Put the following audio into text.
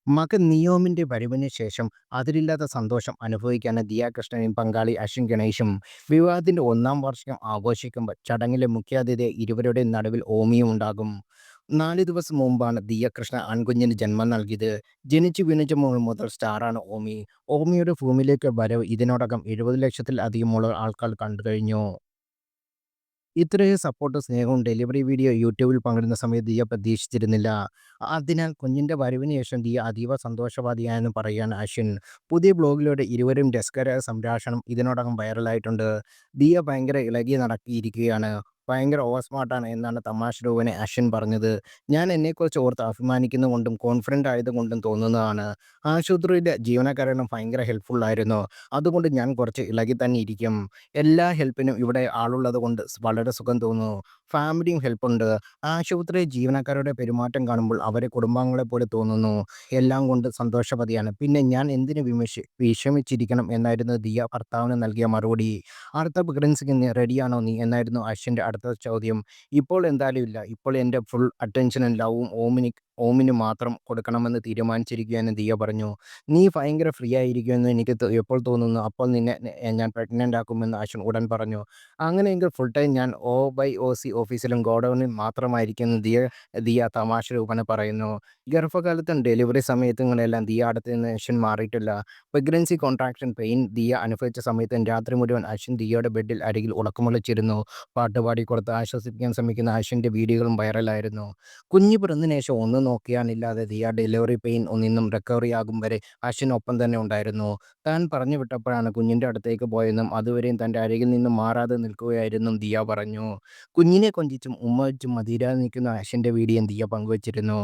മകൻ നിയോമിന്റെ വരവിന് ശേഷം അതിരില്ലാത്ത സന്തോഷം അനുഭവിക്കാന് ദിയ കൃഷ്ണനും പങ്കാളി അശ്വിൻ ഗണേഷും വിവാഹത്തിന്റെ ഒന്നാം വാർഷികം ആഘോഷിക്കുമ്പോൾ ചടങ്ങിലെ മുഖ്യാതിഥി ഇരുവരുടെയും നടുവിൽ ഓമിയും ഉണ്ടാകും. 4 ദിവസം മുമ്പാണ് ദിയ കൃഷ്ണ ആൺകുഞ്ഞിന് ജന്മം നൽകിയത്. ജനിച്ചു വീണിച്ച മുതൽ സ്റ്റാറാണ് ഓമി. ഓമിയുടെ ഭൂമിയിലേക്ക് വരവ് ഇതിനോടകം 70 ലക്ഷത്തിലധികമുള്ള ആൾക്കാർ കണ്ടു കഴിഞ്ഞു. ഇത്രയും സപ്പോർട്ടും സ്നേഹവും ഡെലിവറി വീഡിയോ യൂട്യൂബിൽ പങ്കിടുന്ന സമയത്ത് ദിയ പ്രതീക്ഷിച്ചിരുന്നില്ല. അതിനാൽ കുഞ്ഞിന്റെ വരവിന് ശേഷം ദിയ അതീവ സന്തോഷവതിയായെന്ന് പറയുകയാണ് അശ്വിൻ. പുതിയ ബ്ലോഗിലൂടെ ഇരുവരും രസകര സംഭാഷണം ഇതിനോടകം വൈറലായിട്ടുണ്ട്. ദിയ ഭയങ്കര ഇളകി നടക്കിയിരിക്കുകയാണ്. ഭയങ്കര ഓവർ സ്മാർട്ടാണ് എന്നാണ് തമാശ രൂപേണ അശ്വിൻ പറഞ്ഞത്. ഞാൻ എന്നെക്കുറിച്ച് ഓർത്ത് അഭിമാനിക്കുന്നതുകൊണ്ടും കോൺഫിഡന്റ് ആയതുകൊണ്ടും തോന്നുന്നതാണ്. ആശുപത്രിയിലെ ജീവനക്കാരെല്ലാം ഭയങ്കര ഹെൽപ്ഫുൾ ആയിരുന്നു. അതുകൊണ്ട് ഞാൻ കുറച്ച് ഇളകി തന്നെ ഇരിക്കും. എല്ലാ ഹെൽപ്പിനും ഇവിടെ ആളുള്ളത് കൊണ്ട് വളരെ സുഖം തോന്നുന്നു. ഫാമിലിയും ഹെൽപ്പുണ്ട്. ആശുപത്രി ജീവനക്കാരുടെ പെരുമാറ്റം കാണുമ്പോൾ അവരെ കുടുംബാംഗങ്ങളെ പോലെ തോന്നുന്നു. എല്ലാം കൊണ്ട് സന്തോഷവതിയാണ്. പിന്നെ ഞാൻ എന്തിന് വിഷമിച്ചിരിക്കണം എന്നായിരുന്നു ദിയ ഭർത്താവിന് നൽകിയ മറുപടി. അടുത്ത പ്രഗ്നൻസിക്ക് റെഡിയാണോ നീ എന്നായിരുന്നു അശ്വിൻ്റെ അടുത്ത ചോദ്യം. ഇപ്പോൾ എന്തായാലും ഇല്ല. ഇപ്പോൾ എൻ്റെ ഫുൾ അറ്റൻഷനും ലവും ഓമിന് മാത്രം കൊടുക്കണമെന്ന് തീരുമാനിച്ചിരിക്കുകയെന്ന് ദിയ പറഞ്ഞു. നീ ഭയങ്കര ഫ്രീ ആയിരിക്കുമെന്ന് എനിക്ക് എപ്പോൾ തോന്നുന്നു അപ്പോൾ നിന്നെ ഞാൻ പ്രഗ്നൻ്റ് ആക്കുമെന്ന് അശ്വിൻ ഉടൻ പറഞ്ഞു. അങ്ങനെയെങ്കിൽ ഫുൾ ടൈം ഞാൻ OBOC ഓഫീസിലും ഗോഡൗണിലും മാത്രമായിരിക്കുമെന്ന് ദിയ തമാശ രൂപേണ പറയുന്നു. ഗർഭകാലത്തും ഡെലിവറി സമയത്തുങ്ങളെല്ലാം ദിയ അടുത്ത് നിന്ന് അശ്വിൻ മാറിയിട്ടില്ല. പ്രഗ്നൻസി കോൺട്രാക്ഷൻ പെയിൻ ദിയ അനുഭവിച്ച സമയത്തും രാത്രി മുഴുവൻ അശ്വിൻ ദിയയുടെ ബെഡിൽ അരികിൽ ഉറക്കമൊളച്ചിരുന്നു. പാട്ട് പാടിക്കൊടുത്ത് ആശ്വസിപ്പിക്കാൻ ശ്രമിക്കുന്ന അശ്വിൻ്റെ വീഡിയോകളും വൈറലായിരുന്നു. കുഞ്ഞ് പിറന്നതിന് ശേഷം ഒന്നും നോക്കിയാനില്ലാതെ ദിയ ഡെലിവറി പെയിൻ നിന്നും റിക്കവറി ആകും വരെ അശ്വിൻ ഒപ്പം തന്നെ ഉണ്ടായിരുന്നു. താൻ പറഞ്ഞു വിട്ടപ്പോഴാണ് കുഞ്ഞിൻ്റെ അടുത്തേക്ക് പോയതെന്നും അതുവരെയും തൻ്റെ അരികിൽ നിന്നും മാറാതെ നിൽക്കുകയായിരുന്നെന്നും ദിയ പറഞ്ഞു. കുഞ്ഞിനെ കൊഞ്ചിച്ചും ഉമ്മ വെച്ചും മതിയാതെ നിൽക്കുന്ന അശ്വിൻ്റെ വീഡിയോയും ദിയ പങ്കുവച്ചിരുന്നു.